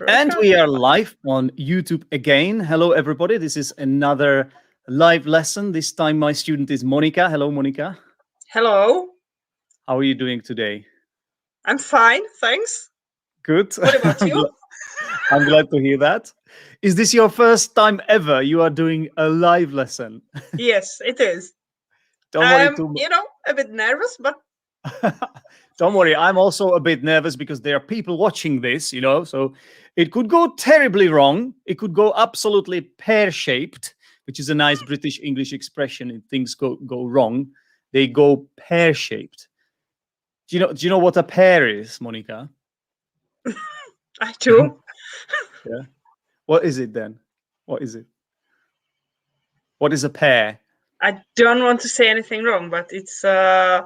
And we are live on YouTube again. Hello, everybody. This is another live lesson. This time my student is Monika. Hello, Monika. Hello. How are you doing today? I'm fine, thanks. Good. What about you? I'm glad to hear that. Is this your first time ever you are doing a live lesson? Yes, it is. Don't worry too much. A bit nervous, but don't worry. I'm also a bit nervous because there are people watching this, so it could go terribly wrong. It could go absolutely pear-shaped, which is a nice British English expression. If things go wrong, they go pear-shaped. Do you know what a pear is, Monika? I do. Yeah. What is it then? What is it? What is a pear? I don't want to say anything wrong, but it's a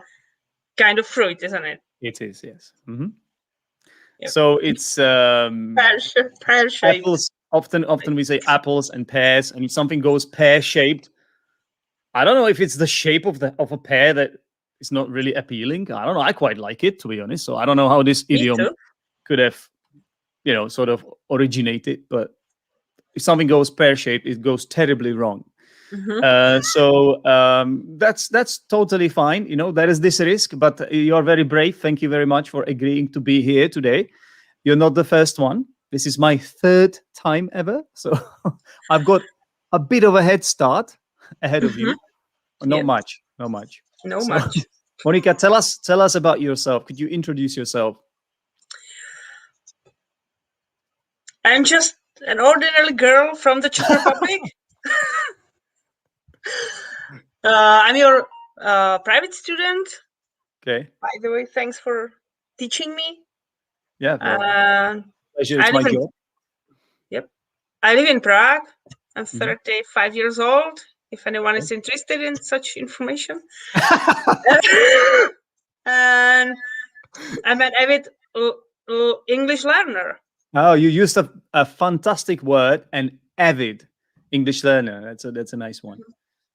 kind of fruit, isn't it? It is, yes. Mm-hmm. Yep. So it's pear-shaped. Apples. Often we say apples and pears, and if something goes pear-shaped, I don't know if it's the shape of a pear that is not really appealing. I don't know. I quite like it, to be honest. So I don't know how this idiom could have, sort of originated. But if something goes pear-shaped, it goes terribly wrong. Mm-hmm. So that's totally fine. There is this risk, but you're very brave. Thank you very much for agreeing to be here today. You're not the first one. This is my third time ever. So I've got a bit of a head start ahead of you. Not much. Monika, tell us about yourself. Could you introduce yourself? I'm just an ordinary girl from the Czech Republic. I'm your private student. Okay. By the way, thanks for teaching me. Yeah. Pleasure. It's my job. Yep. I live in Prague. I'm 35 years old. If anyone is interested in such information. And I'm an avid English learner. Oh, you used a fantastic word, an avid English learner. That's a nice one.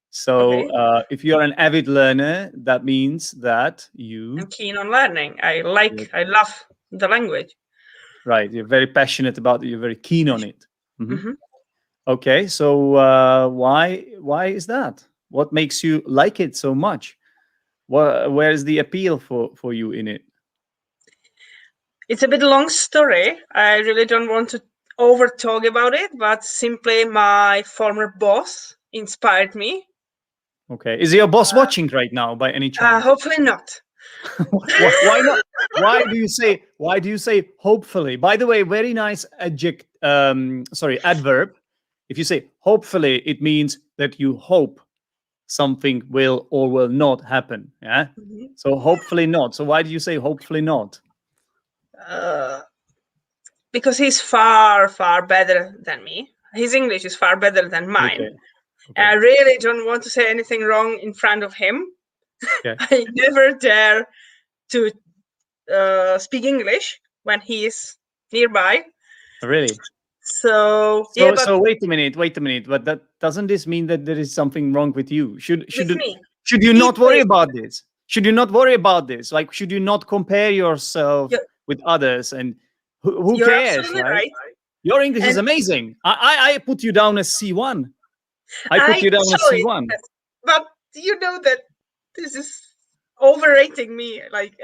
So if you're an avid learner, that means that I'm keen on learning. I love the language. Right. You're very passionate about it. You're very keen on it. Mm-hmm. Okay. So why is that? What makes you like it so much? Where is the appeal for you in it? It's a bit long story. I really don't want to over talk about it, but simply my former boss inspired me. Okay. Is your boss watching right now by any chance? Hopefully not. Why not? Why do you say hopefully? By the way, very nice adverb. If you say hopefully, it means that you hope something will or will not happen. Yeah. So hopefully not. So why do you say hopefully not? Because he's far, far better than me. His English is far better than mine. Okay. I really don't want to say anything wrong in front of him. Okay. I never dare to speak English when he is nearby. Really? So wait a minute. But doesn't this mean that there is something wrong with you? Should you not worry about this? Should you not worry about this? Like, should you not compare yourself with others? And who cares, right? Your English is amazing. I put you down as C1. I put you down as C1. But you know that this is overrating me. Like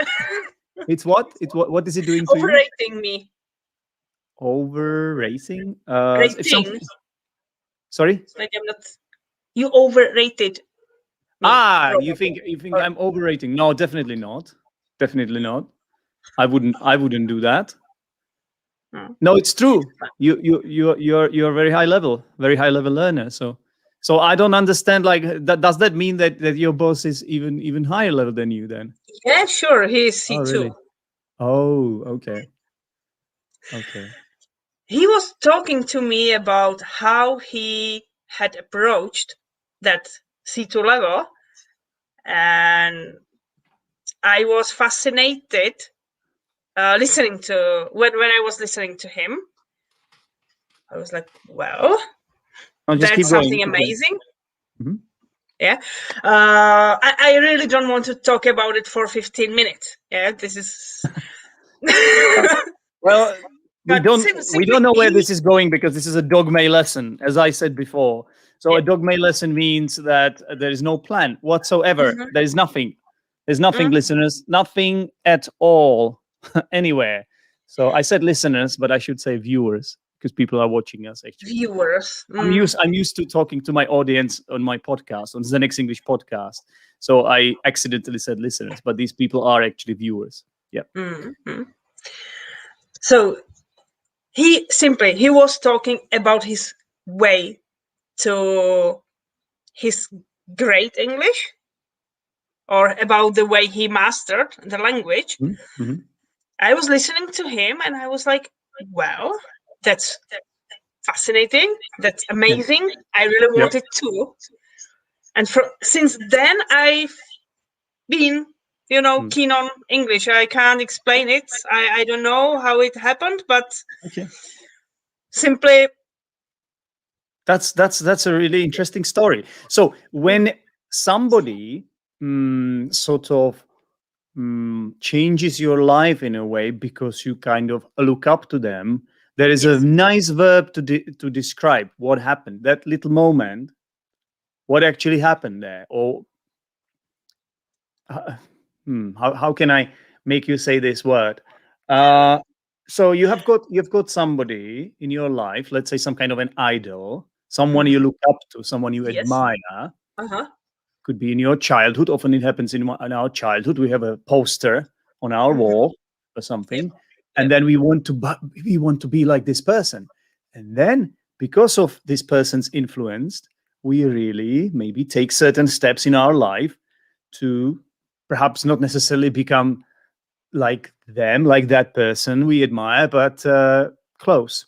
it's what? What is it doing to overrating me? Overrating? Sorry? Maybe I'm not. You overrated me. You think I'm overrating? No, definitely not. Definitely not. I wouldn't do that. No, it's true. You're a very high level learner. So I don't understand. Like, does that mean that your boss is even higher level than you then? Yeah, sure. He is C2. Oh, really? Oh, okay. Okay. He was talking to me about how he had approached that C2 level, and I was fascinated listening to when I was listening to him. I was like, well, that's something amazing. Yeah. I really don't want to talk about it for 15 minutes. Yeah, this is well, we But don't simply know where he- this is going, because this is a dogme lesson, as I said before. So a dogme lesson means that there is no plan whatsoever. Mhm. There is nothing. There's nothing, Mhm. listeners. Nothing at all anywhere. So I said listeners, but I should say viewers, because people are watching us actually. viewers. I'm used to talking to my audience on my podcast, on Zdenek's English podcast. So I accidentally said listeners, but these people are actually viewers. Yeah. Mhm. So he was talking about his way to his great English, or about the way he mastered the language. Mm-hmm. I was listening to him and I was like, well, that's fascinating. That's amazing. I really Yeah. wanted to. And since then, I've been, keen on English. I can't explain it. I don't know how it happened, but Okay. simply. That's a really interesting story. So when somebody sort of changes your life in a way because you kind of look up to them, there is a nice verb to describe what happened, that little moment, what actually happened there, or how can I make you say this word? So you've got somebody in your life, let's say some kind of an idol, someone you look up to, someone you admire. Could be in your childhood. Often it happens in our childhood. We have a poster on our wall or something, and then we want to be like this person. And then because of this person's influence, we really maybe take certain steps in our life to perhaps not necessarily become like them, like that person we admire, but close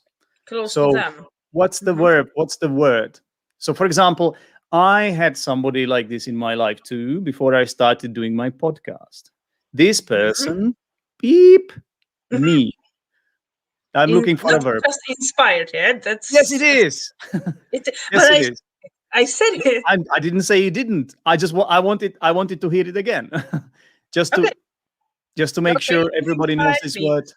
To them. What's the verb? What's the word? So, for example, I had somebody like this in my life too before I started doing my podcast. This person, beep, me. I'm looking for a verb. Just inspired, yeah. That's Yes, it is. It, Yes, but it is. I said it. I didn't say you didn't. I wanted to hear it again, just to make sure everybody knows this word.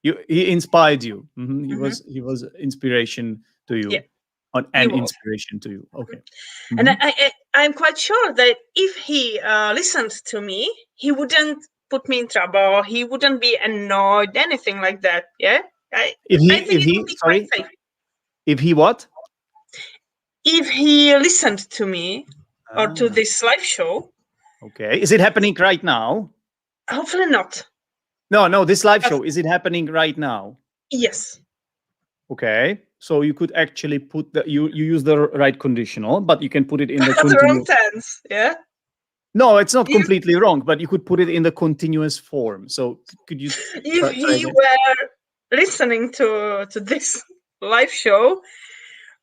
He inspired you. He was inspiration to you. Yeah. An inspiration to you. Okay. And I'm quite sure that if he listened to me, he wouldn't put me in trouble. He wouldn't be annoyed, anything like that. Yeah. I think it would be quite safe. If he what? If he listened to me or to this live show. Okay. Is it happening right now? Hopefully not. No, this live show, is it happening right now? Yes. Okay. So you could actually put you use the right conditional, but you can put it in the wrong tense, yeah? No, it's not completely wrong, but you could put it in the continuous form. So could you... If he were listening to this live show,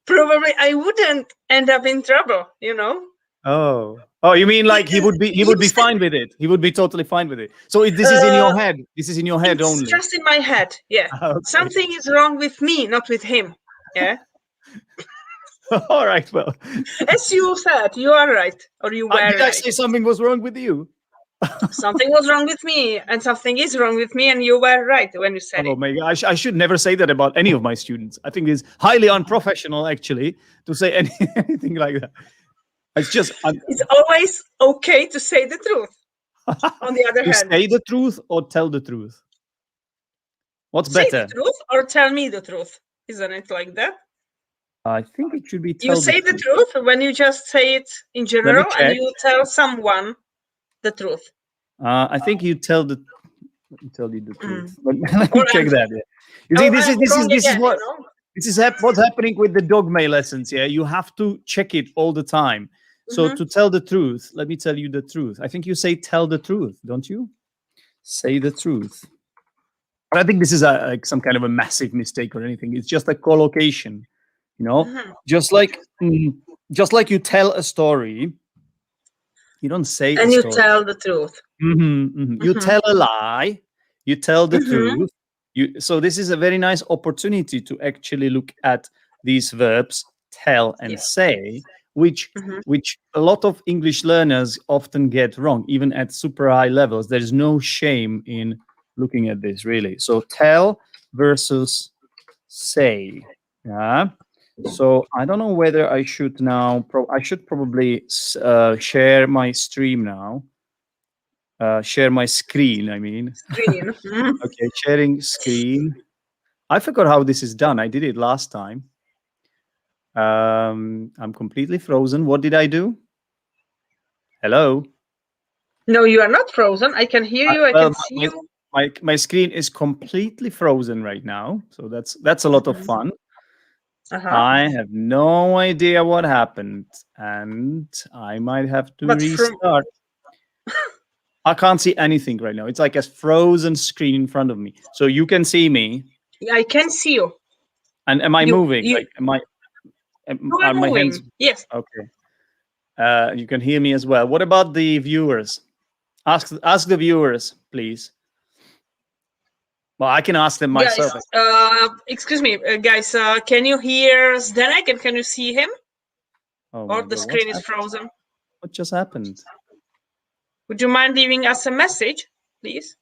probably I wouldn't end up in trouble, Oh, you mean like he would be fine with it? He would be totally fine with it. So this is in your head. This is in your head only. It's just in my head. Yeah. Okay. Something is wrong with me, not with him. Yeah. All right. Well, as you said, you are right, or you were did I say something was wrong with you? Something was wrong with me, and something is wrong with me, and you were right when you said it. Oh my God, I should never say that about any of my students. I think it's highly unprofessional, actually, to say anything like that. It's just... it's always okay to say the truth. On the other hand, say the truth or tell the truth. What's better? Say the truth or tell me the truth. Isn't it like that? I think it should be. You say the truth when you just say it in general, and you tell someone the truth. I think you tell you the truth. Let me check that. Yeah. You see, this is what's happening with the dogme lessons. Yeah, you have to check it all the time. So to tell the truth, let me tell you the truth. I think you say tell the truth, don't you? Say the truth. But I think this is like some kind of a massive mistake or anything. It's just a collocation, just like you tell a story. You don't say and you tell the truth. You tell a lie. You tell the truth. So this is a very nice opportunity to actually look at these verbs, tell and say, which a lot of English learners often get wrong, even at super high levels. There's no shame in looking at this, really. So tell versus say. Yeah. So I don't know whether I should now. I should probably share my stream now. Share my screen. I mean. Screen. Okay, sharing screen. I forgot how this is done. I did it last time. I'm completely frozen. What did I do? Hello. No, you are not frozen. I can hear you. I Well, can see you. my screen is completely frozen right now, so that's a lot of fun. Uh-huh. I have no idea what happened, and I might have to But restart. I can't see anything right now. It's like a frozen screen in front of me. So you can see me. I can see you. And am I moving? Like, You are are my moving. hands? Yes. Okay. You can hear me as well. What about the viewers? Ask the viewers, please. Well, I can ask them myself. Guys, excuse me, guys. Can you hear Zdenek and can you see him? Or the screen is frozen? What just happened? Would you mind leaving us a message, please?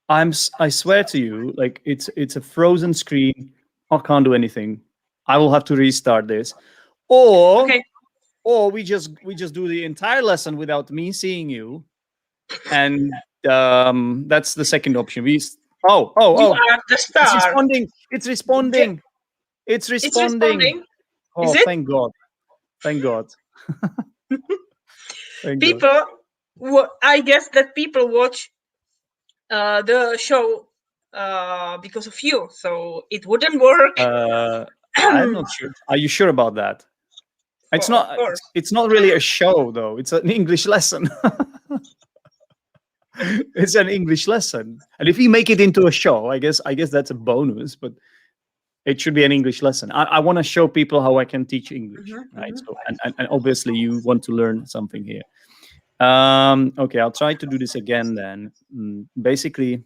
I swear to you, like it's a frozen screen. I can't do anything. I will have to restart this, or we just do the entire lesson without me seeing you, and that's the second option. You are the star. It's responding. It's responding. It's responding. Oh, thank God! Thank God! People, I guess that people watch the show because of you, so it wouldn't work. I'm not sure. Are you sure about that? It's not. It's not really a show, though. It's an English lesson. It's an English lesson, and if you make it into a show, I guess that's a bonus. But it should be an English lesson. I want to show people how I can teach English, right? So, and obviously, you want to learn something here. Okay, I'll try to do this again then. Basically,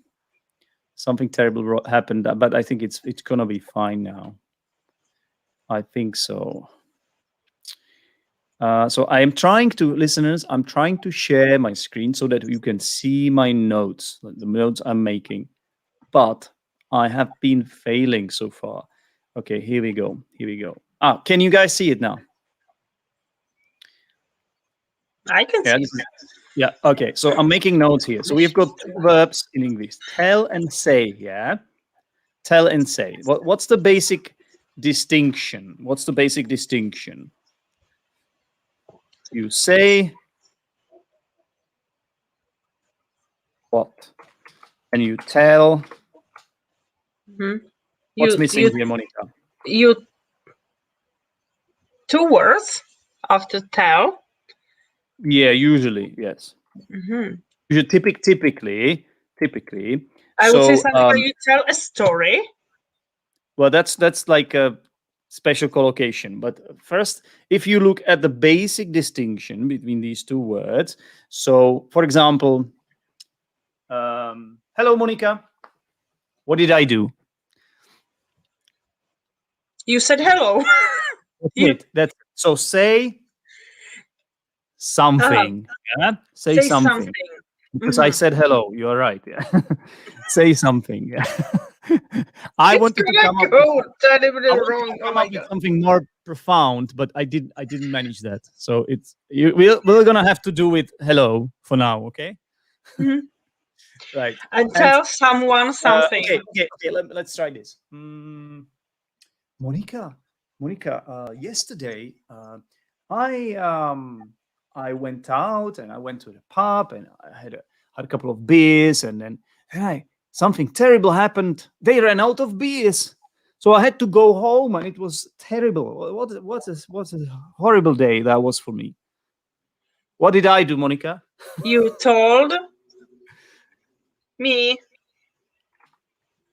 something terrible happened, but I think it's gonna be fine now. I think so. So I am trying to, listeners, I'm trying to share my screen so that you can see my notes, the notes I'm making. But I have been failing so far. Okay, here we go. Here we go. Can you guys see it now? I can see it. Yeah, okay. So I'm making notes here. So we've got two verbs in English, tell and say, yeah? Tell and say. What's the basic distinction? What's the basic distinction? You say what? And you tell. What's missing here, Monika? You two words after tell. Yeah, usually, yes. Typically. I would say something like you tell a story. Well, that's like a special collocation. But first, if you look at the basic distinction between these two words, so for example, hello, Monika. What did I do? You said hello. So say something. Yeah? Say something. Because I said hello. You're right. Yeah. Say something. I wanted to come up with something more profound, but I didn't manage that. So we're gonna have to do it hello for now, okay? Right. And tell someone something. Okay. Let's try this. Monika, yesterday I went out and I went to the pub and I had a couple of beers, and then something terrible happened. They ran out of beers, so I had to go home, and it was terrible. What a horrible day that was for me. What did I do, Monika? You told me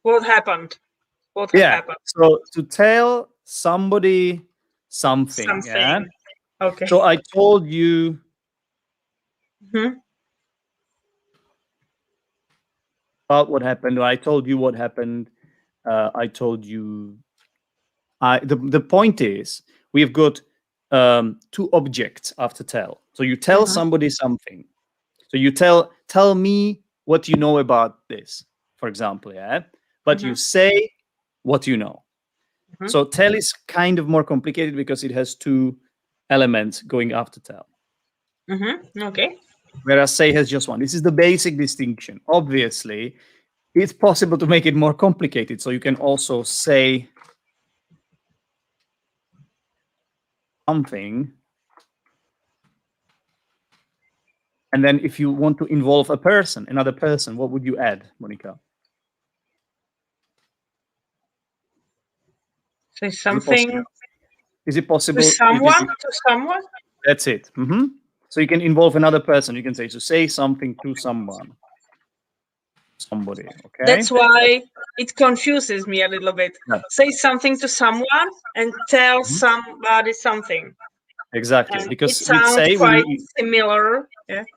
what happened. What happened? So to tell somebody something. Yeah? Okay. So I told you. About what happened. I told you what happened. I told you. The point is, we've got two objects after tell. So you tell somebody something. So you tell me what you know about this, for example. Yeah. but you say what you know. So tell is kind of more complicated because it has two elements going after tell. Okay. Whereas say has just one. This is the basic distinction. Obviously, it's possible to make it more complicated. So you can also say something. And then if you want to involve a person, another person, what would you add, Monika? Say something. Is it possible? To someone? To someone? That's it. So you can involve another person. You can say, so say something to someone. Somebody, okay? That's why it confuses me a little bit. Yeah. Say something to someone and tell somebody something. Exactly, And because it sounds say quite similar.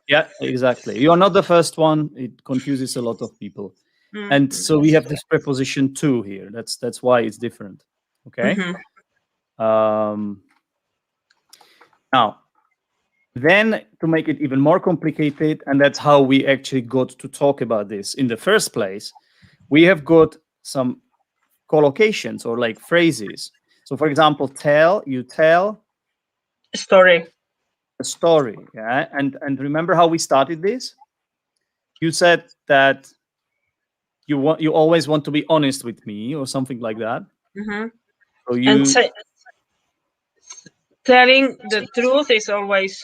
Yeah, exactly. You are not the first one. It confuses a lot of people. And so we have this preposition to here. That's why it's different. Okay. Now, then to make it even more complicated, and that's how we actually got to talk about this in the first place, we have got some collocations or like phrases. So for example, you tell a story. A story, yeah. And remember how we started this? You said that you always want to be honest with me or something like that. So you telling the truth is always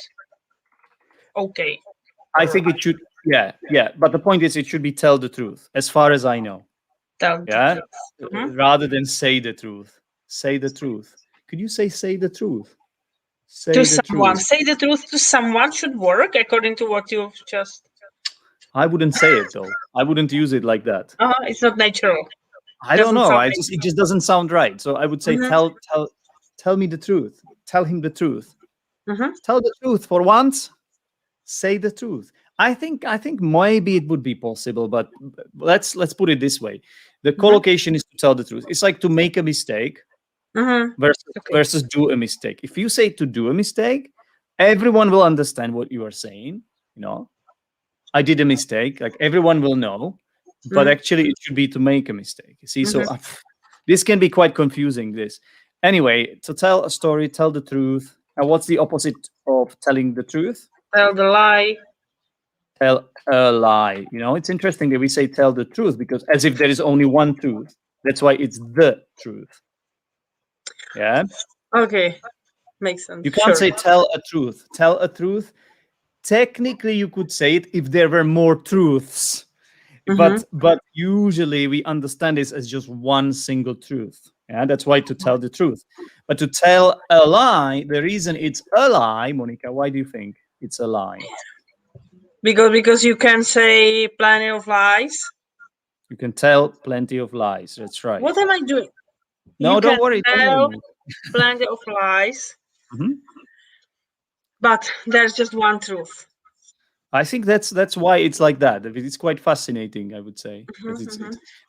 okay. I think it should, yeah. But the point is, it should be tell the truth, as far as I know. Tell the truth. Rather than say the truth. Say the truth. Could you say the truth? Say to the someone. truth. Say the truth to someone should work according to what you've just. I wouldn't say it though. I wouldn't use it like that. It's not natural. I don't know. It just doesn't sound right. So I would say tell me the truth. Tell him the truth. Tell the truth for once. Say the truth. I think maybe it would be possible, but let's put it this way. The collocation is to tell the truth. It's like to make a mistake versus do a mistake. If you say to do a mistake, everyone will understand what you are saying. You know, I did a mistake. Like everyone will know, but actually it should be to make a mistake. You see, so this can be quite confusing. This anyway. To tell a story, tell the truth. And what's the opposite of telling the truth? Tell the lie. Tell a lie. You know, it's interesting that we say tell the truth because as if there is only one truth. That's why it's the truth. Yeah. Okay. Makes sense. You can't say tell a truth. Tell a truth. Technically, you could say it if there were more truths. But usually we understand this as just one single truth. Yeah, that's why to tell the truth. But to tell a lie, the reason it's a lie, Monika, why do you think it's a lie? Because you can say plenty of lies. You can tell plenty of lies. That's right. What am I doing? No, don't worry. Plenty of lies. But there's just one truth. I think that's why it's like that. It's quite fascinating, I would say.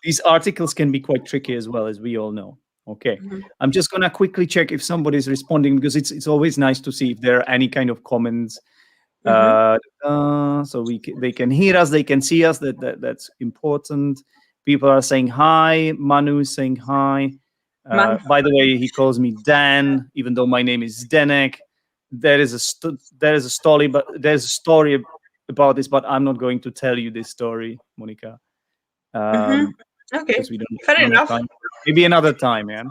These articles can be quite tricky as well, as we all know. Okay, I'm just gonna quickly check if somebody's responding because it's always nice to see if there are any kind of comments. So they can hear us, they can see us. That's important. People are saying hi. Manu is saying hi. By the way, he calls me Dan, even though my name is Zdenek. There is a story, but there's a story about this, but I'm not going to tell you this story, Monika. Okay, we don't fair enough. Time. Maybe another time, yeah.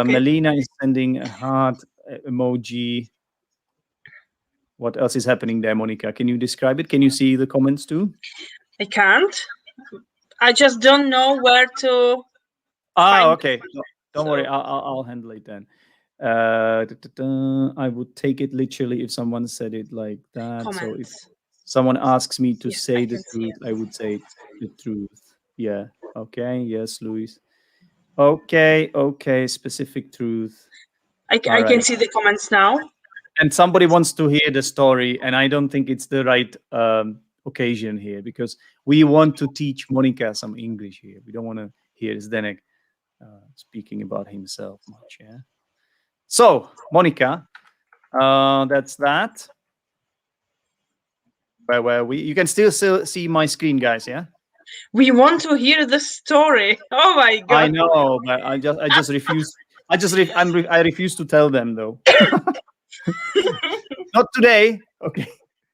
Melina is sending a heart emoji. What else is happening there, Monika? Can you describe it? Can you see the comments too? I can't. I just don't know where to. Okay. No, don't worry. I'll handle it then. I would take it literally if someone said it like that. Comments. So if someone asks me to say the truth, I would say the truth. Yeah. Okay. Yes, Luis. Okay. Specific truth. I can see the comments now. And somebody wants to hear the story, and I don't think it's the right occasion here because we want to teach Monika some English here. We don't want to hear Zdenek speaking about himself much. Yeah. So, Monika, that's that. Where were we? You can still see my screen, guys, yeah? We want to hear the story. Oh my god! I know, but I just refuse. I refuse to tell them though. Not today. Okay,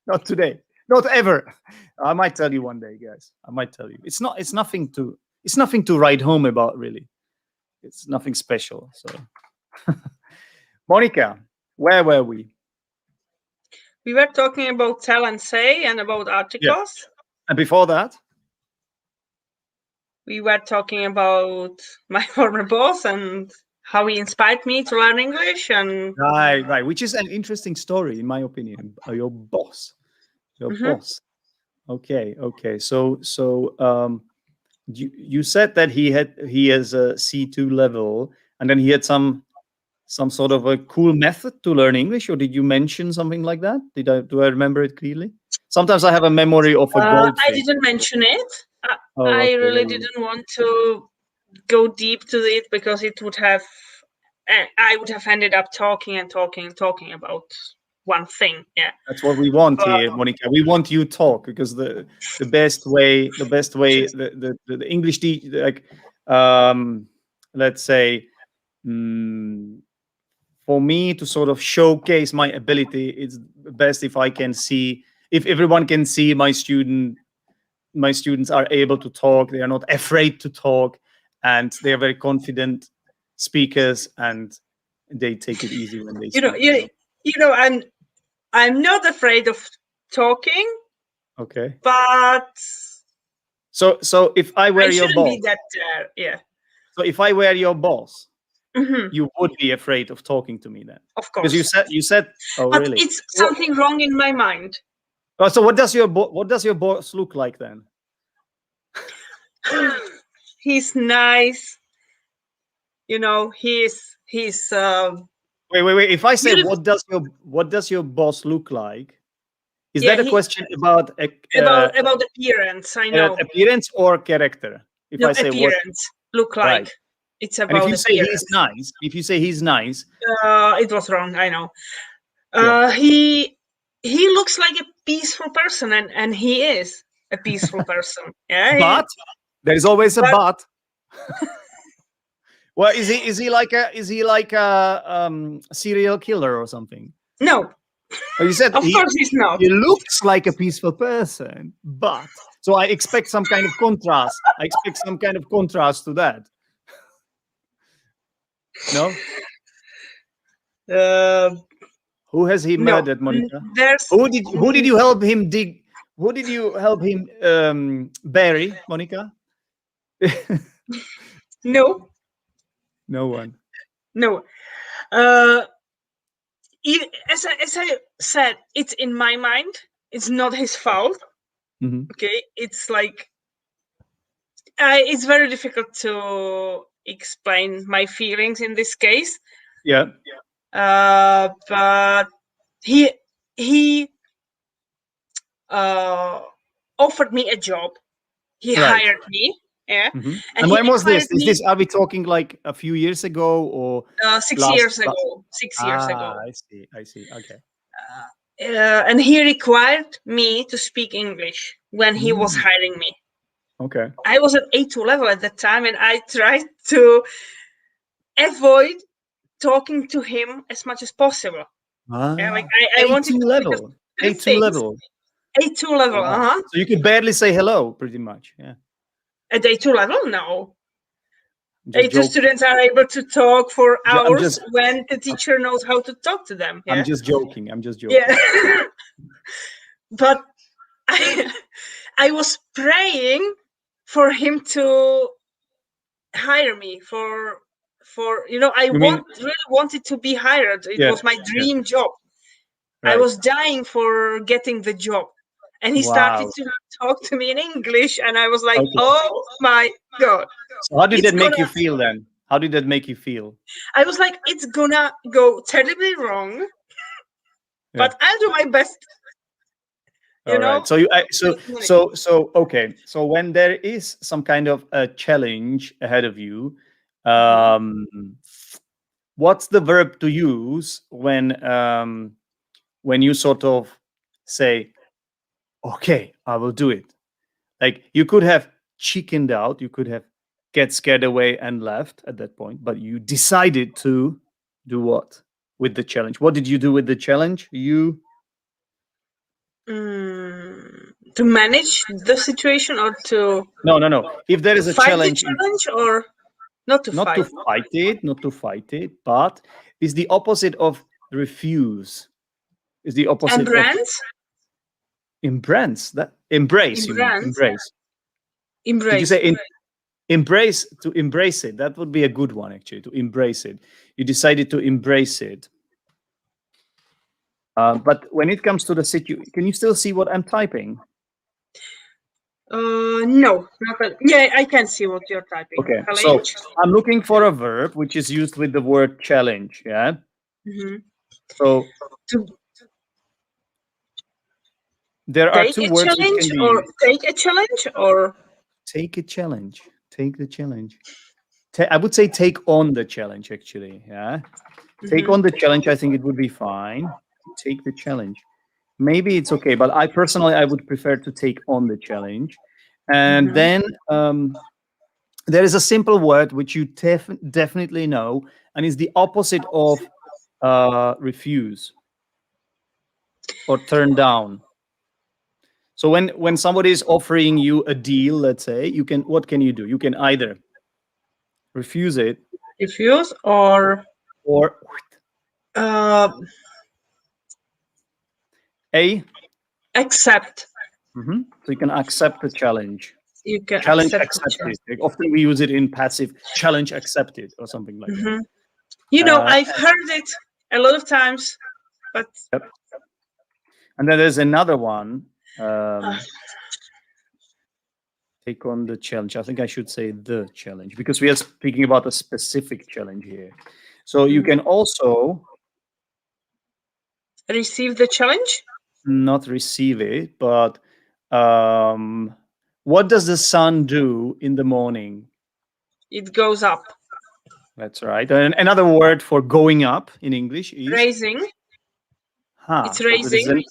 not today. Not ever. I might tell you one day, guys. I might tell you. It's nothing to write home about, really. It's nothing special. So, Monica, where were we? We were talking about tell and say and about articles. And before that, we were talking about my former boss and how he inspired me to learn English. And right, which is an interesting story, in my opinion. Your boss. Boss. Okay. So you said that he has a C2 level, and then he had some sort of a cool method to learn English, or did you mention something like that? Do I remember it clearly? Sometimes I have a memory of a goldfish. I didn't mention it. I really didn't want to go deep to it because it would have, I would have ended up talking about one thing. Yeah, that's what we want here, Monica. We want you to talk, because the best way the English teacher, like let's say, for me to sort of showcase my ability, it's best if everyone can see my students are able to talk. They are not afraid to talk, and they are very confident speakers, and they take it easy when they speak. I'm not afraid of talking. Okay. But so if I were your boss, be that, yeah. So if I were your boss, you would be afraid of talking to me then, of course. Because you said, oh, but really? It's something wrong in my mind. Oh, so what does your boss look like then? He's nice. He's. Wait. If I say beautiful. what does your boss look like? Is that a question about appearance? I know. Appearance or character? If I say appearance, look like. Right. It's about. And if you say he's nice, it was wrong. I know. He looks like a peaceful person, and he is a peaceful person. Yeah. But there is always a but. Well, is he like a serial killer or something? No. Well, you said of course he's not. He looks like a peaceful person, but so I expect some kind of contrast. I expect some kind of contrast to that. No. Who has he murdered, Monica? Who did you help him dig? Who did you help him bury, Monica? No. No one. No. As I said, it's in my mind. It's not his fault. Okay, it's like it's very difficult to explain my feelings in this case. Yeah. But he offered me a job. He hired me. Yeah. And when was this? Are we talking like a few years ago or 6 years ago? 6 years ago. I see. Okay. And he required me to speak English when he was hiring me. Okay. I was at A2 level at that time, and I tried to avoid talking to him as much as possible. Like I wanted A2 level. A2 level. A2 level. So you could barely say hello, pretty much. Yeah. At A2 level, no. A2 students are able to talk for hours when the teacher knows how to talk to them. Yeah? I'm just joking. Yeah. But I was praying for him to hire me for I really wanted to be hired. It was my dream job. Right. I was dying for getting the job. And he started to talk to me in English, and I was like, oh my God. So how did that make you feel then? How did that make you feel? I was like, it's gonna go terribly wrong, but I'll do my best. You know? Right. So okay. So when there is some kind of a challenge ahead of you, what's the verb to use when you sort of say, okay, I will do it? Like you could have chickened out. You could have get scared away and left at that point, but you decided to do what with the challenge? What did you do with the challenge? You to manage the situation or to no. If there is a fight challenge, the challenge or not to not fight? to fight it, but is the opposite of refuse. Is the opposite And of brands? embrace. That embrace, you mean embrace. Did you say embrace? To embrace it. That would be a good one, actually, to embrace it. You decided to embrace it. But when it comes to the situation, can you still see what I'm typing? No. Yeah, I can see what you're typing. Okay, so I'm looking for a verb which is used with the word challenge. Yeah. So there are two words which can be or take a challenge or take a challenge. Take the challenge. I would say take on the challenge, actually. Yeah. Take on the challenge. I think it would be fine. Take the challenge. Maybe it's okay, but I would prefer to take on the challenge. And then there is a simple word which you definitely know, and is the opposite of refuse or turn down. So when somebody is offering you a deal, let's say, what can you do? You can either refuse it, or accept. So you can accept the challenge. You can challenge accepted. Often we use it in passive, challenge accepted or something like that. You know, I've heard it a lot of times, but and then there's another one. Take on the challenge. I think I should say the challenge, because we are speaking about a specific challenge here. So you can also receive the challenge. Not receive it, but what does the sun do in the morning? It goes up. That's right. And another word for going up in English is raising. It's raising.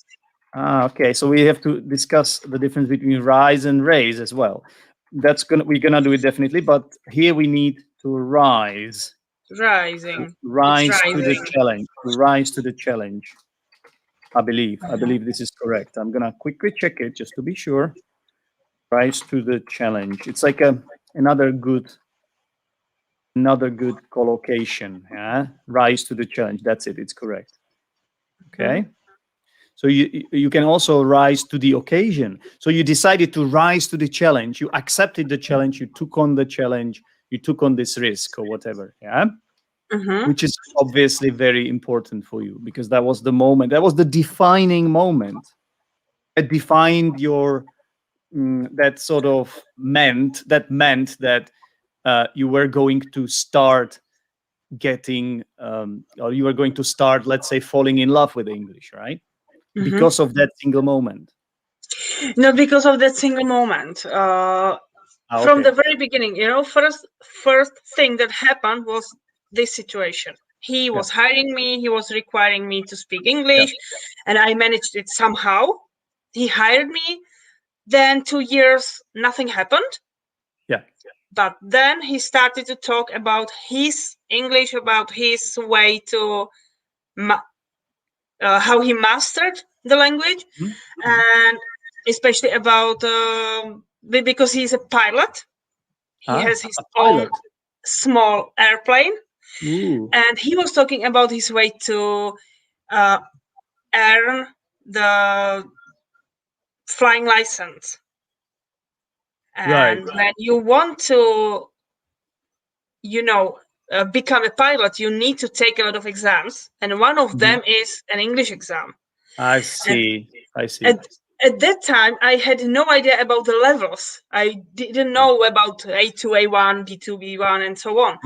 Okay, so we have to discuss the difference between rise and raise as well. We're gonna do it definitely, but here we need to rise. Rising. Rise to the challenge. Rise to the challenge. I believe this is correct. I'm gonna quickly check it just to be sure. Rise to the challenge. It's like another good collocation. Yeah, rise to the challenge. That's it. It's correct. Okay. So you can also rise to the occasion. So you decided to rise to the challenge. You accepted the challenge. You took on the challenge. You took on this risk or whatever. Yeah. Which is obviously very important for you, because that was the moment. That was the defining moment. It defined your that meant that you were going to start getting or you were going to start, let's say, falling in love with English, right? Because of that single moment. Not because of that single moment. From the very beginning, you know, first thing that happened was this situation. He was hiring me. He was requiring me to speak English, and I managed it somehow. He hired me. Then 2 years, nothing happened. Yeah. But then he started to talk about his English, about his way to how he mastered the language, and especially about because he's a pilot. He has his own small airplane. And he was talking about his way to earn the flying license. And when you want to, you know, become a pilot, you need to take a lot of exams, and one of them is an English exam. I see. At that time, I had no idea about the levels. I didn't know about A2, A1, B2, B1, and so on.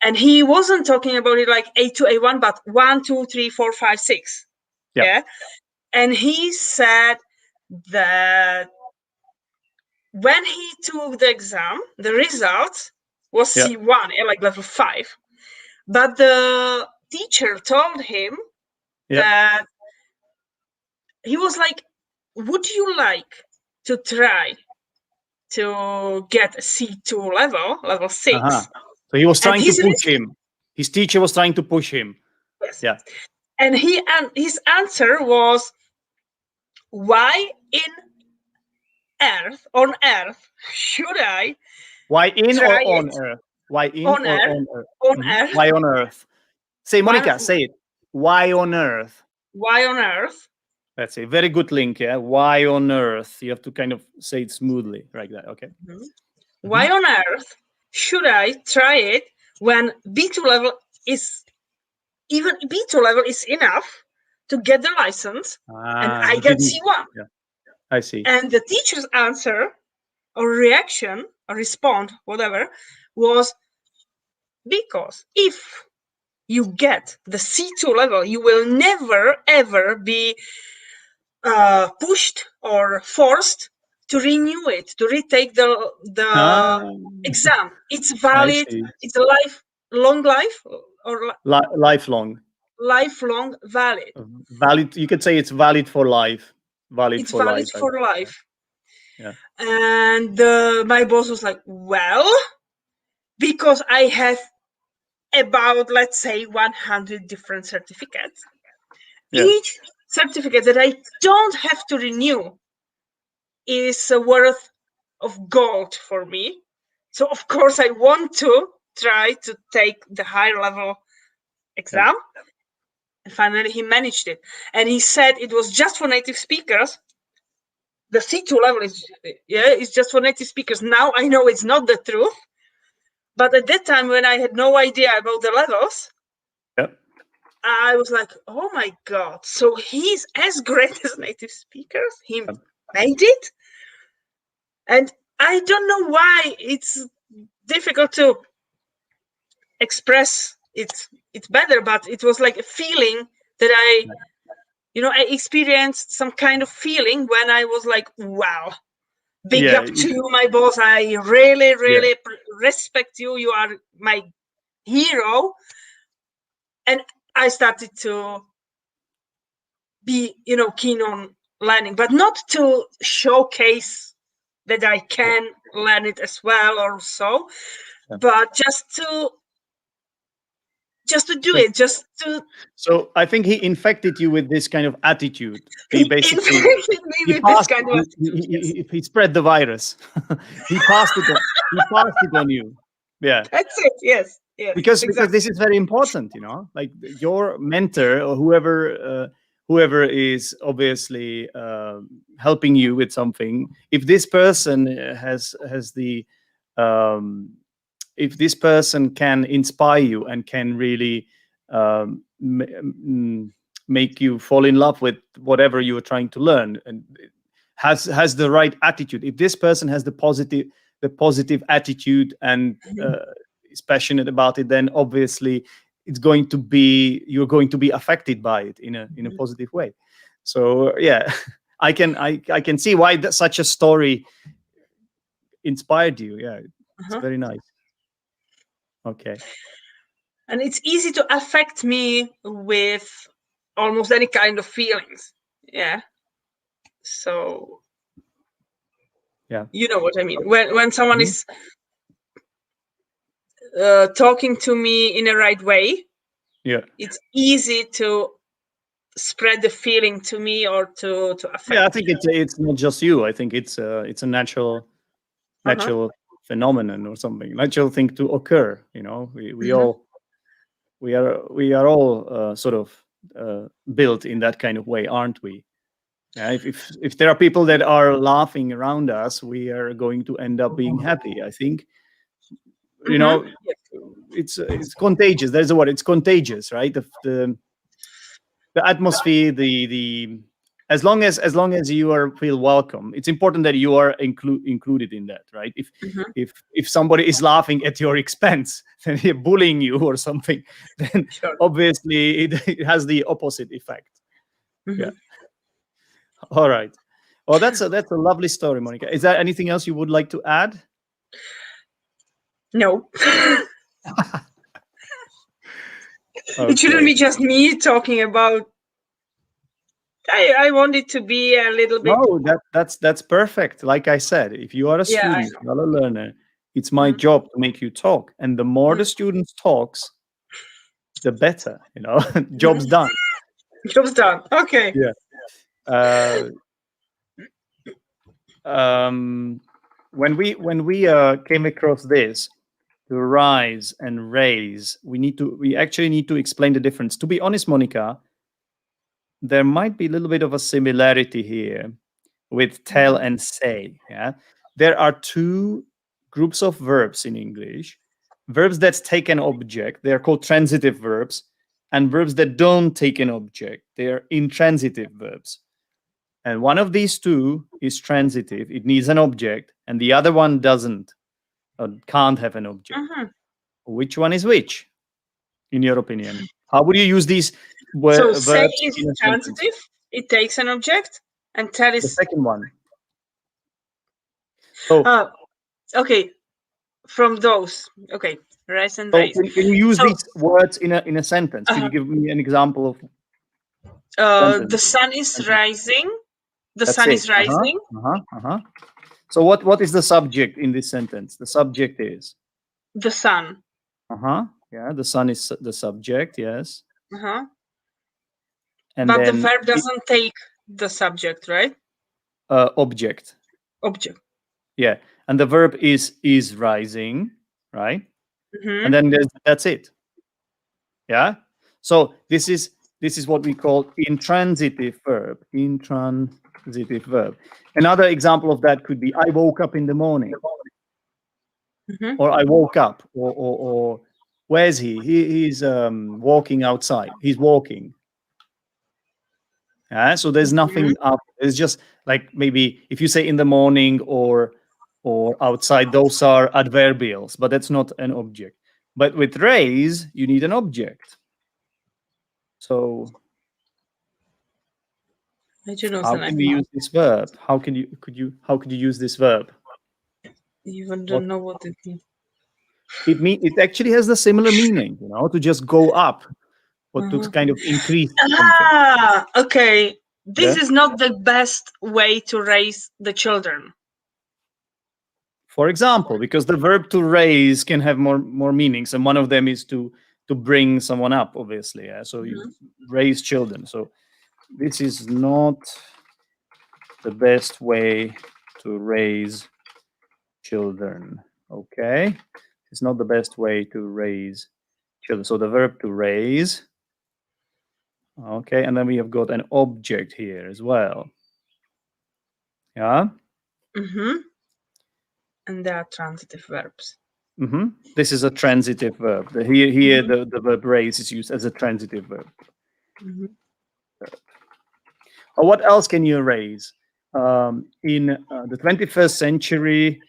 And he wasn't talking about it like A2, A1, but 1, 2, 3, 4, 5, 6. Yeah. And he said that when he took the exam, the result was C1, like level 5. But the teacher told him that he was like, would you like to try to get a C2 level 6. So he was And trying to push him. His teacher was trying to push him. Yes. Yeah. And his answer was, why on earth should I Why in or try on it? earth? Why in On or earth. on earth? On earth. Why on earth? Say, Monika, say it. Why on earth? Why on earth? That's a very good link, yeah? Why on earth? You have to kind of say it smoothly like that, okay? Why on earth should I try it when B2 level is enough to get the license, and I get C1? Yeah, I see. And the teacher's answer or reaction or respond, whatever, was, because if you get the C2 level, you will never ever be pushed or forced to renew it, to retake the exam. It's valid. It's a lifelong valid. Valid. You could say it's valid for life. It's valid for life. Yeah. And my boss was like, well, because I have about, let's say, 100 different certificates. Yeah. Each certificate that I don't have to renew is worth of gold for me. So of course I want to try to take the higher level exam. Yeah. And finally he managed it. And he said it was just for native speakers. The C2 level is just for native speakers. Now I know it's not the truth. But at that time, when I had no idea about the levels, I was like, oh my God. So he's as great as native speakers. He made it. And I don't know why it's difficult to express it better, but it was like a feeling that I experienced some kind of feeling when I was like, wow, big up to you, my boss. I really, really respect you. You are my hero. And I started to be, keen on learning, but not to showcase that I can learn it as well or so, but just to do it, just to. So I think he infected you with this kind of attitude. He basically infected me with this kind of attitude. He spread the virus. He passed it on you. Yeah, that's it. Yes. Because this is very important, like your mentor or whoever is obviously helping you with something. If this person has the if this person can inspire you and can really make you fall in love with whatever you are trying to learn, and has the right attitude, if this person has the positive attitude and is passionate about it, then obviously you're going to be affected by it in a positive way. So yeah, I can see why such a story inspired you. Yeah, it's very nice. Okay. And it's easy to affect me with almost any kind of feelings. Yeah. So yeah, you know what I mean. When someone is talking to me in the right way, it's easy to spread the feeling to me or to affect. Yeah, I think it's not just you. I think it's a natural phenomenon or something, natural thing to occur. We are all sort of built in that kind of way, aren't we? Yeah, if there are people that are laughing around us, we are going to end up being happy. I think, it's contagious. There's a word. It's contagious, right? The atmosphere, the as long as you feel welcome, it's important that you are included in that, right? If somebody is laughing at your expense and they're bullying you or something, then obviously it has the opposite effect. Yeah. All right. Well, that's a lovely story, Monika. Is there anything else you would like to add? No. It shouldn't be just me talking about I want it to be a little bit. No, that's perfect. Like I said, if you are a Yeah, I student, you are a learner, it's my Mhm. job to make you talk. And the more the Mhm. students talks, the better, job's done. Job's done. Okay. Yeah. Uh, when we came across this, to rise and raise, we actually need to explain the difference. To be honest, Monika, there might be a little bit of a similarity here with tell and say. Yeah, there are two groups of verbs in English: verbs that take an object, they are called transitive verbs, and verbs that don't take an object, they are intransitive verbs. And one of these two is transitive, it needs an object, and the other one doesn't, or can't have an object. Mhm. Which one is which, in your opinion? How would you use these So say verbs is in a sentence? transitive. It takes an object, and tell The is. second one. So, Okay. From those. Okay. Rise and so raise. can you use So these words in a sentence? Can you give me an example of the sentence? sun is rising. The That's sun it. is rising. So what is the subject in this sentence? The subject is The sun. yeah, the sun is the subject, yes. Uh-huh. And But the then verb doesn't take the subject, right? object. Object. Yeah. And the verb is rising, right? Mhm. And then that's it. Yeah. So this is what we call intransitive verb. Intransitive verb. Another example of that could be I woke up in the morning, Mhm. or I woke up, or where's he? He's walking outside. He's walking. Yeah. So there's nothing up. It's just like maybe if you say in the morning or outside, those are adverbials, but that's not an object. But with raise, you need an object. So I don't know, how Zdenek. can we use this verb? How could you use this verb? Even don't know what it means. It actually has the similar meaning, to just go up or to kind of increase something. Okay. This Yeah? is not the best way to raise the children. For example, because the verb to raise can have more meanings, and one of them is to bring someone up, obviously. Yeah? So you raise children. So this is not the best way to raise children. Okay, it's not the best way to raise children. So the verb to raise. Okay, and then we have got an object here as well. Yeah. And they are transitive verbs. This is a transitive verb. Here the verb raise is used as a transitive verb. Or what else can you raise? In the 21st century,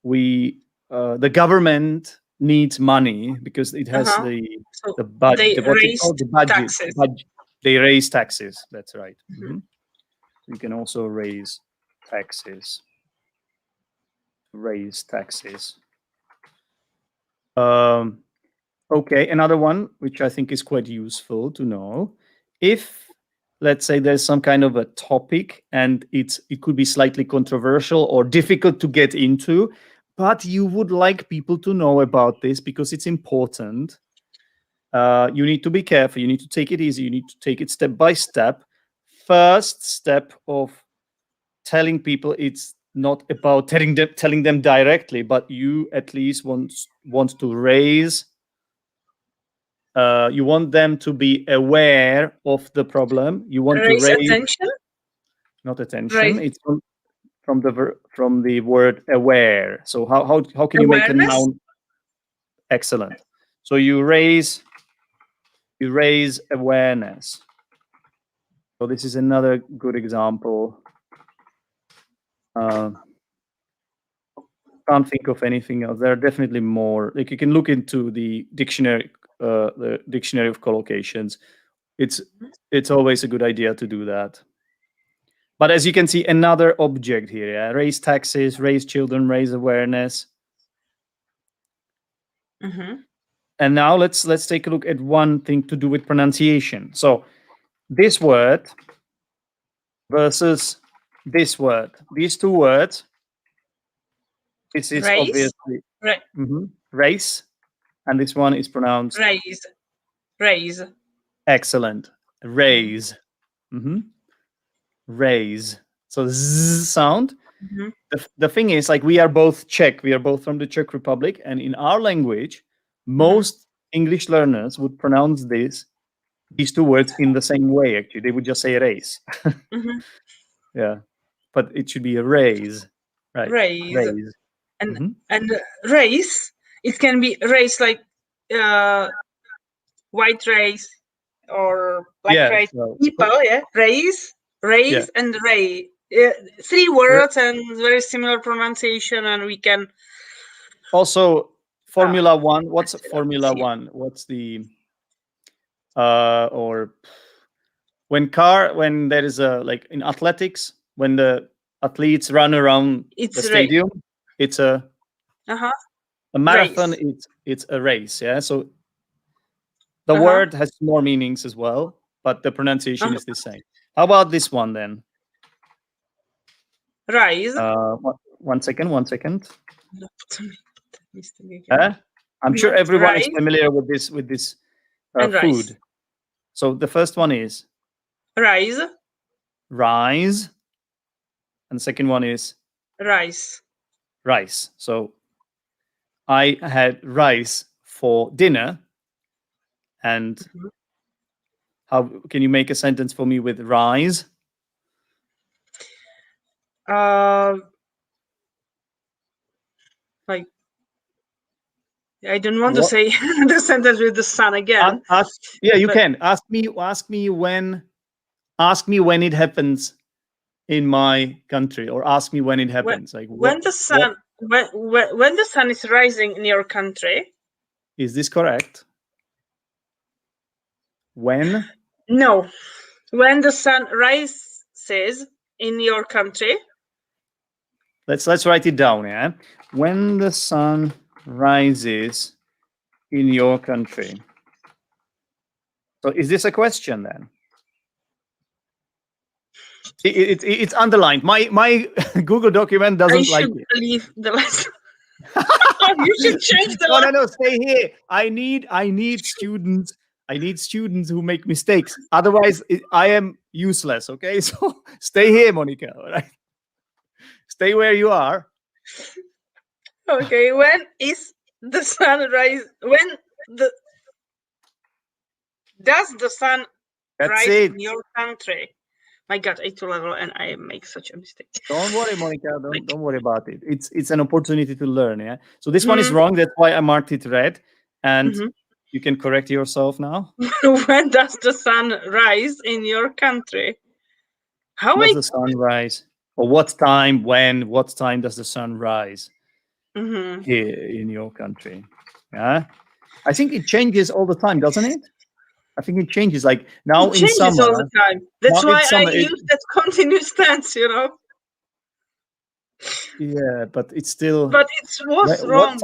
the government needs money because it has the budget. They What's it raise called? The budget. taxes. They raise taxes. That's right. You can also raise taxes. Raise taxes. Okay, another one which I think is quite useful to know. If, let's say, there's some kind of a topic and it could be slightly controversial or difficult to get into, but you would like people to know about this because it's important, you need to be careful. You need to take it easy. You need to take it step by step. First step of telling people, it's not about telling them directly, but you at least want to raise. You want them to be aware of the problem. You want to raise attention. Not attention. It's from the word aware. So how can you make a noun? Excellent. So you raise awareness. So this is another good example. Can't think of anything else. There are definitely more. Like you can look into the dictionary of collocations. It's always a good idea to do that. But as you can see, another object here. Yeah? Raise taxes, raise children, raise awareness. And now let's take a look at one thing to do with pronunciation. So this word versus this word. These two words. This is Race? obviously Ra- race, and this one is pronounced raise. excellent. Raise. Raise. So z sound. The thing is, like, we are both Czech. We are both from the Czech Republic, and in our language, most English learners would pronounce these two words in the same way. Actually, they would just say race. Yeah, but it should be a raise, right? Raise. And race, it can be race like white race or black race. So, People, race, and ray. 3 words and very similar pronunciation, and we can also Formula One. What's Formula One? What's the or when there is a, like, in athletics, when the athletes run around the stadium, it's a marathon. Race. It's a race. Yeah. So the word has more meanings as well, but the pronunciation is the same. How about this one then? Rise. One second. I'm sure everyone is familiar with this food. Rice. So the first one is rise, and the second one is rice. So I had rice for dinner. And how can you make a sentence for me with rise? Like, I don't want to say the sentence with the sun again. You can ask me when it happens in my country, or ask me when it happens. When the sun when the sun is rising in your country. Is this correct? When? No, when the sun rises in your country. Let's write it down. Yeah, when the sun rises in your country. So is this a question then? It's underlined. My Google document doesn't like it. Leave the lesson. You should change the lesson. No, stay here. I need students. I need students who make mistakes. Otherwise, I am useless. Okay, so stay here, Monika. All right, stay where you are. Okay, when is the sun rise? Does the sun rise in your country? My God, A2 level, and I make such a mistake. Don't worry, Monika. Don't worry about it. It's an opportunity to learn. Yeah. So this one is wrong. That's why I marked it red. And you can correct yourself now. When does the sun rise in your country? How does the sun rise? Or what time? What time does the sun rise here in your country? Yeah. I think it changes all the time, doesn't it? I think it changes. Like now in summer, all the time. That's why I use that continuous tense. Yeah, but it's still. But it was wrong.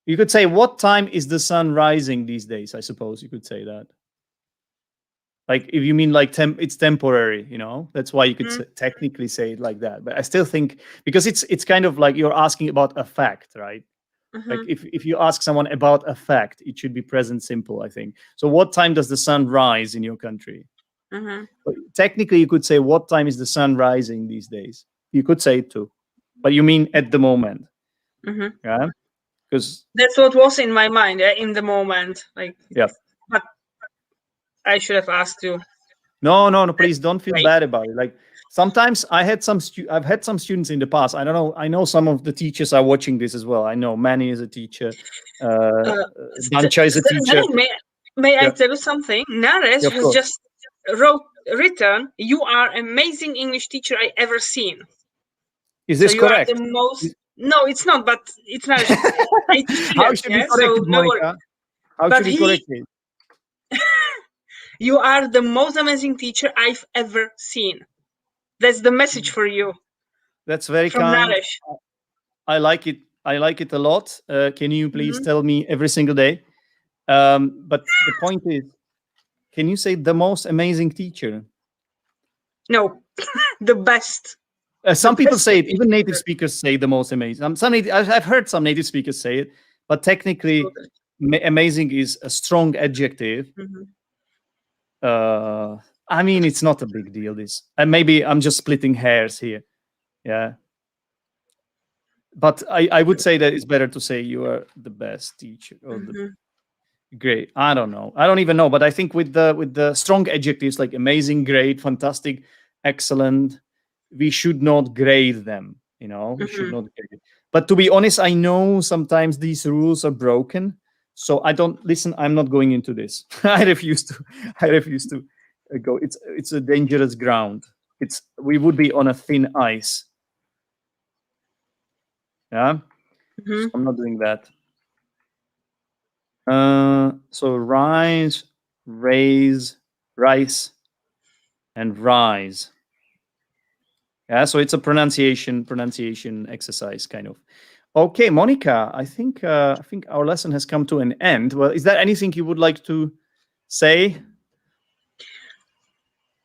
You could say, what time is the sun rising these days? I suppose you could say that. Like if you mean like it's temporary, that's why you could technically say it like that. But I still think, because it's kind of like you're asking about a fact, right? Like if you ask someone about a fact, it should be present simple, I think. So what time does the sun rise in your country? But technically, you could say, what time is the sun rising these days? You could say it too, but you mean at the moment. Yeah, because that's what was in my mind in the moment. Like, yeah, but I should have asked you. No, please don't feel bad about it. Like sometimes I've had some students in the past. I don't know. I know some of the teachers are watching this as well. I know Manny is a teacher. Dancha is a teacher. May I tell you something? Naresh has just written, "You are amazing English teacher I ever seen." Is this correct? The most. No, it's not. But it's not. How should be corrected, Monika? How should be corrected? You are the most amazing teacher I've ever seen. That's the message for you. That's very kind. Naresh. I like it. I like it a lot. Can you please tell me every single day? But the point is, can you say the most amazing teacher? No, the best. Some people best say it. Even native teacher. speakers say the most amazing. I've heard some native speakers say it, but technically, amazing is a strong adjective. I mean, it's not a big deal. And maybe I'm just splitting hairs here. Yeah. But I would say that it's better to say you are the best teacher or great. I don't know. I don't even know. But I think with the strong adjectives like amazing, great, fantastic, excellent, we should not grade them. We should not grade it. But to be honest, I know sometimes these rules are broken. So I don't listen. I'm not going into this. I refuse to go. It's a dangerous ground. We would be on a thin ice. Yeah. So I'm not doing that. So rise, raise, rice, and rise. Yeah. So it's a pronunciation exercise, kind of. Okay, Monika, I think our lesson has come to an end. Well, is there anything you would like to say?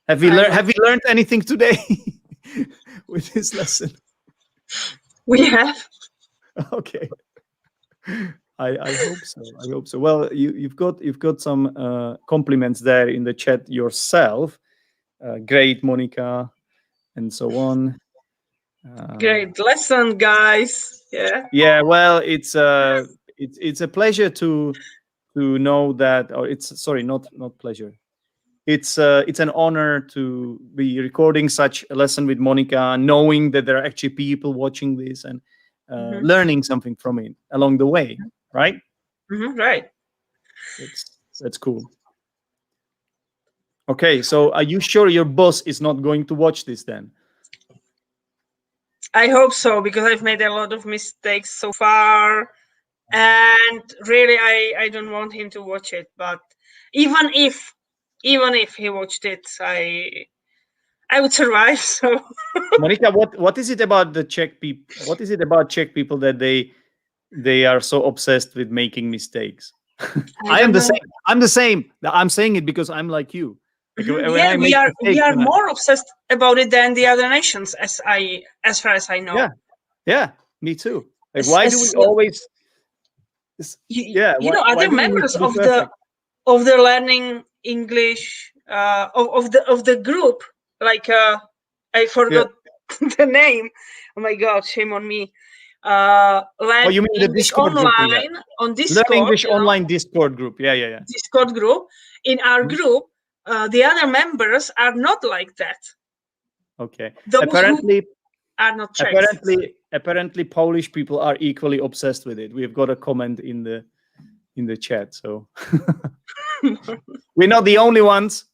Have we learned anything today with this lesson? We have. Okay. I hope so. I hope so. Well, you've got some compliments there in the chat yourself. Great, Monika, and so on. Great lesson, guys. Yeah. Yeah. Well, it's a pleasure to know that. Or it's not pleasure. It's an honor to be recording such a lesson with Monika, knowing that there are actually people watching this and learning something from it along the way. Right. Right. That's cool. Okay, so are you sure your boss is not going to watch this then? I hope so, because I've made a lot of mistakes so far, and really I don't want him to watch it. But even if he watched it, I would survive. So Monika, what is it about the Czech people? What is it about Czech people that they are so obsessed with making mistakes? I am the same. I'm the same. I'm saying it because I'm like you. Yeah, we are more obsessed about it than the other nations, as far as I know. Yeah, me too. Like, why do we always? Other members of the learning English of the group, like I forgot the name. Oh my God, shame on me. Learn you mean the English Discord online group, on Discord. Learn English online Discord group. Yeah. Discord group. In our group, the other members are not like that. Okay. Those apparently are not Czechs. Apparently Polish people are equally obsessed with it. We've got a comment in the chat, so we're not the only ones.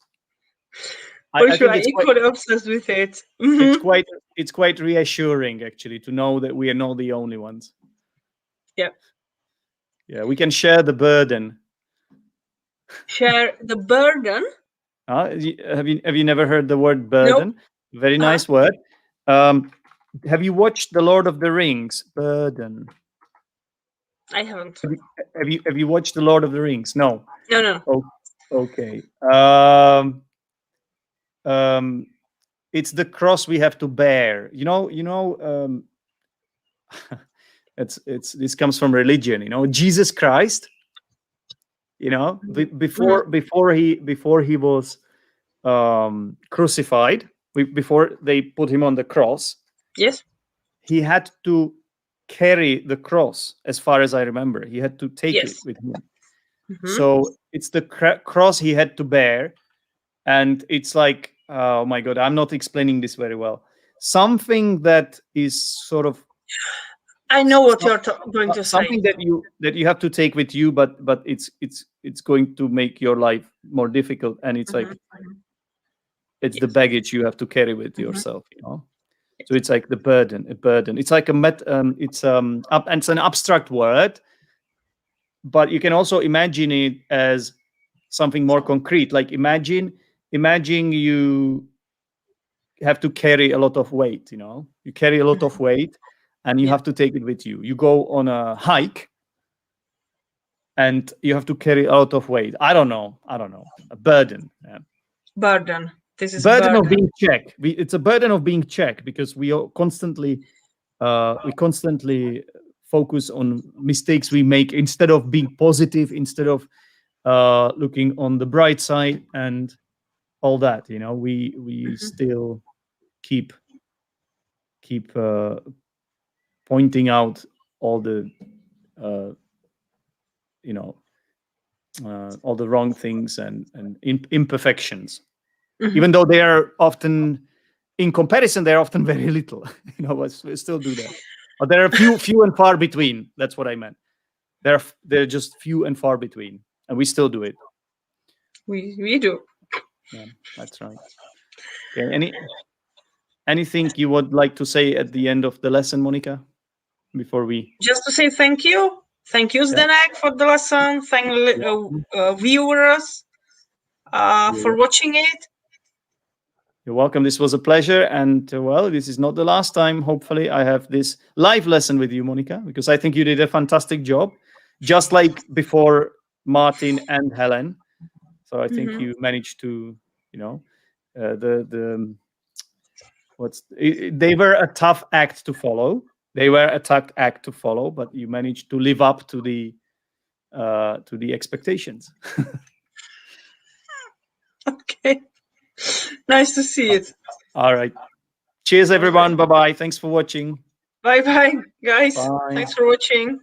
I think it's equally obsessed with it. It's quite reassuring, actually, to know that we are not the only ones. Yeah, we can share the burden. Share the burden. Have you never heard the word burden? Nope. Very nice word. Have you watched The Lord of the Rings? Burden. I haven't. Have you watched The Lord of the Rings? No. No. Oh, okay. It's the cross we have to bear. This comes from religion. Jesus Christ. Before he was crucified, before they put him on the cross. Yes. He had to carry the cross, as far as I remember. He had to take it with him. So it's the cross he had to bear. And it's like, oh my God, I'm not explaining this very well. Something that is sort of... I know what you're going to say. Something that you have to take with you, but it's going to make your life more difficult. And it's like, it's the baggage you have to carry with yourself, So it's like a burden. It's like it's an abstract word, but you can also imagine it as something more concrete. Like imagine you have to carry a lot of weight. You carry a lot of weight, and you have to take it with you. You go on a hike, and you have to carry a lot of weight. I don't know. A burden. Yeah. Burden. this is burden a of being Czech. It's a burden of being Czech because we are constantly focus on mistakes we make instead of being positive, instead of looking on the bright side and all that. You know, we still keep pointing out all the all the wrong things and imperfections, even though they are often, in comparison, they're often very little. You know, but we still do that. But there are few and far between. That's what I meant. They're just few and far between, and we still do it. We do. Yeah, that's right. Okay. Anything you would like to say at the end of the lesson, Monika, before we? Just to say thank you. Thank you, Zdenek, for the lesson. Thank viewers for watching it. You're welcome. This was a pleasure. And well, this is not the last time, hopefully, I have this live lesson with you, Monika, because I think you did a fantastic job, just like before Martin and Helen. So I think you managed to, you know, they were a tough act to follow. They were a tough act to follow, but you managed to live up to the expectations. Okay. Nice to see it. All right. Cheers, everyone. Bye-bye. Thanks for watching. Bye-bye, guys. Bye. Thanks for watching.